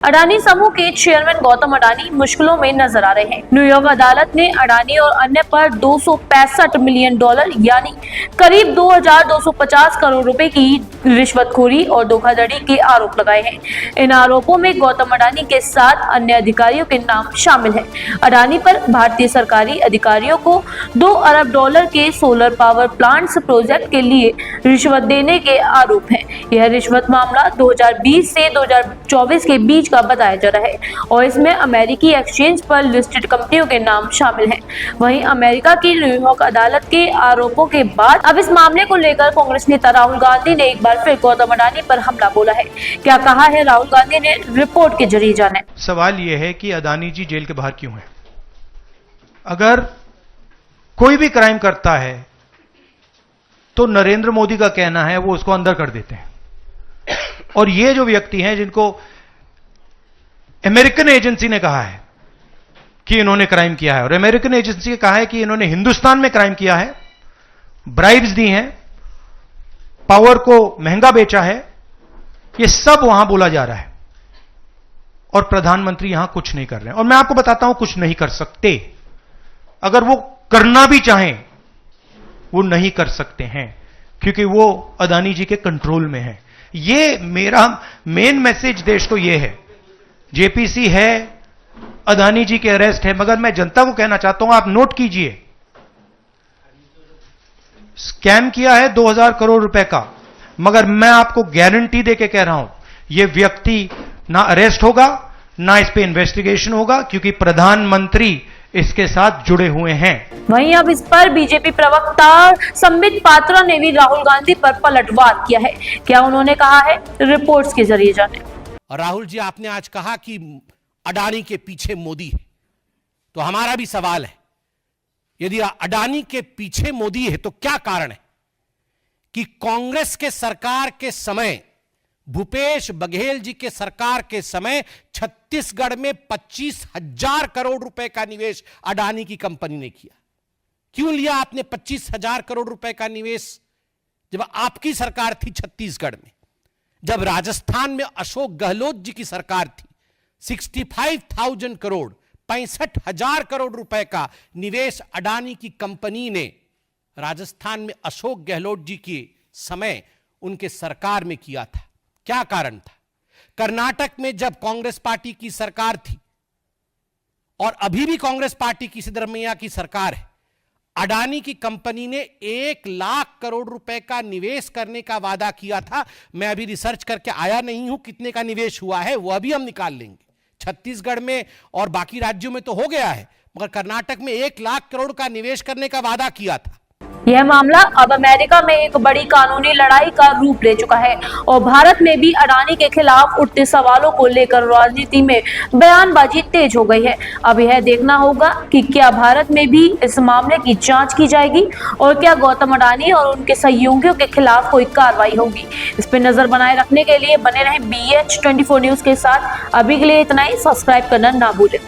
अडानी समूह के चेयरमैन गौतम अडानी मुश्किलों में नजर आ रहे हैं। न्यूयॉर्क अदालत ने अडानी और अन्य पर $265 मिलियन यानी करीब 2250 करोड़ रुपए की रिश्वतखोरी और धोखाधड़ी के आरोप लगाए हैं। इन आरोपों में गौतम अडानी के साथ अन्य अधिकारियों के नाम शामिल हैं। अडानी पर भारतीय सरकारी अधिकारियों को $2 अरब के सोलर पावर प्लांट्स प्रोजेक्ट के लिए रिश्वत देने के आरोप हैं। यह रिश्वत मामला 2020 से 2024 के बीच का बताया जा रहा है और इसमें अमेरिकी एक्सचेंज पर लिस्टेड कंपनियों के नाम शामिल हैं। वहीं अमेरिका की न्यूयॉर्क अदालत के आरोपों के बाद अब इस मामले को लेकर कांग्रेस नेता राहुल गांधी ने एक बार फिर गौतम अडानी पर हमला बोला है। क्या कहा है राहुल गांधी ने, रिपोर्ट के जरिए जाने। सवाल यह है कि अडानी जी जेल के बाहर क्यों हैं? अगर कोई भी क्राइम करता है तो नरेंद्र मोदी का कहना है वो उसको अंदर कर देते हैं, और ये जो व्यक्ति हैं जिनको अमेरिकन एजेंसी ने कहा है कि इन्होंने क्राइम किया है, और अमेरिकन एजेंसी ने कहा है कि इन्होंने हिंदुस्तान में क्राइम किया है, ब्राइब्स दी हैं, पावर को महंगा बेचा है, ये सब वहां बोला जा रहा है और प्रधानमंत्री यहां कुछ नहीं कर रहे हैं। और मैं आपको बताता हूं कुछ नहीं कर सकते। अगर वो करना भी चाहें वो नहीं कर सकते हैं क्योंकि वो अडानी जी के कंट्रोल में है। ये मेरा मेन मैसेज देश को ये है, जेपीसी है, अडानी जी के अरेस्ट है, मगर मैं जनता को कहना चाहता हूं, आप नोट कीजिए, स्कैम किया है 2000 करोड़ रुपए का, मगर मैं आपको गारंटी देके कह रहा हूं यह व्यक्ति ना अरेस्ट होगा ना इस पे इन्वेस्टिगेशन होगा क्योंकि प्रधानमंत्री इसके साथ जुड़े हुए हैं। वहीं अब इस पर बीजेपी प्रवक्ता संबित पात्रा ने भी राहुल गांधी पर पलटवार किया है। क्या उन्होंने कहा है, रिपोर्ट्स के जरिए जाने। राहुल जी, आपने आज कहा कि अडानी के पीछे मोदी है, तो हमारा भी सवाल है, यदि अडानी के पीछे मोदी है तो क्या कारण है कि कांग्रेस के सरकार के समय, भूपेश बघेल जी के सरकार के समय छत्तीसगढ़ में 25,000 करोड़ रुपए का निवेश अडानी की कंपनी ने किया? क्यों लिया आपने 25,000 करोड़ रुपए का निवेश जब आपकी सरकार थी छत्तीसगढ़ में? जब राजस्थान में अशोक गहलोत जी की सरकार थी, 65,000 करोड़ 65,000 करोड़ रुपए का निवेश अडानी की कंपनी ने राजस्थान में अशोक गहलोत जी के समय उनके सरकार में किया था। क्या कारण था? कर्नाटक में जब कांग्रेस पार्टी की सरकार थी और अभी भी कांग्रेस पार्टी की सिद्धरामैया की सरकार है, अडानी की कंपनी ने 1 लाख करोड़ रुपए का निवेश करने का वादा किया था। मैं अभी रिसर्च करके आया नहीं हूं कितने का निवेश हुआ है, वो अभी हम निकाल लेंगे। छत्तीसगढ़ में और बाकी राज्यों में तो हो गया है, मगर कर्नाटक में 1 लाख करोड़ का निवेश करने का वादा किया था। यह मामला अब अमेरिका में एक बड़ी कानूनी लड़ाई का रूप ले चुका है और भारत में भी अडानी के खिलाफ उठते सवालों को लेकर राजनीति में बयानबाजी तेज हो गई है। अब यह देखना होगा कि क्या भारत में भी इस मामले की जांच की जाएगी और क्या गौतम अडानी और उनके सहयोगियों के खिलाफ कोई कार्रवाई होगी। इस पर नजर बनाए रखने के लिए बने रहे BH24 न्यूज के साथ। अभी के लिए इतना ही। सब्सक्राइब करना ना भूलें।